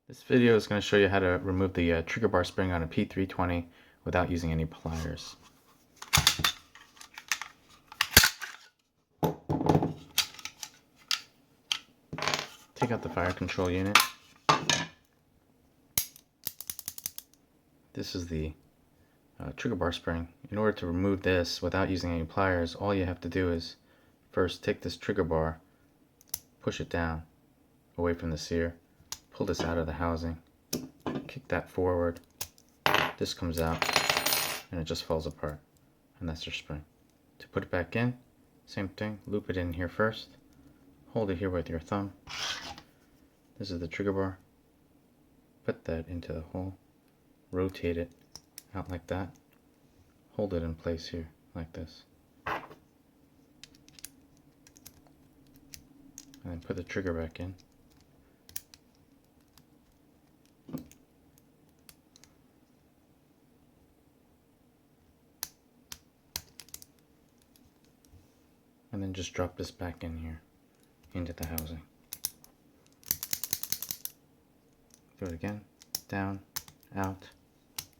This video is going to show you how to remove the trigger bar spring on a P320 without using any pliers. Take out the fire control unit. This is the trigger bar spring. In order to remove this without using any pliers, all you have to do is first take this trigger bar, push it down away from the sear, pull this out of the housing, kick that forward, this comes out, and it just falls apart, and that's your spring. To put it back in, same thing, loop it in here first, hold it here with your thumb. This is the trigger bar. Put that into the hole, rotate it out like that, hold it in place here like this, and then put the trigger back in. And then just drop this back in here into the housing. Do it again, down, out,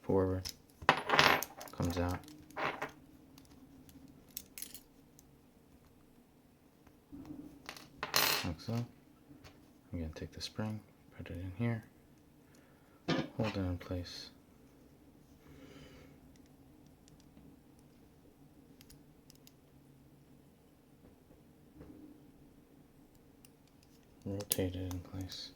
forward, comes out. Like so. I'm going to take the spring, put it in here, hold it in place. Rotate it in place.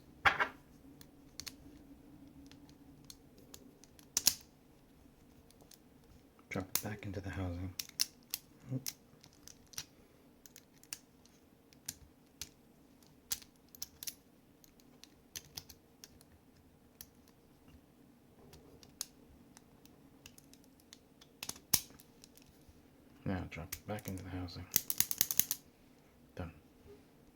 Drop it back into the housing. Now drop it back into the housing.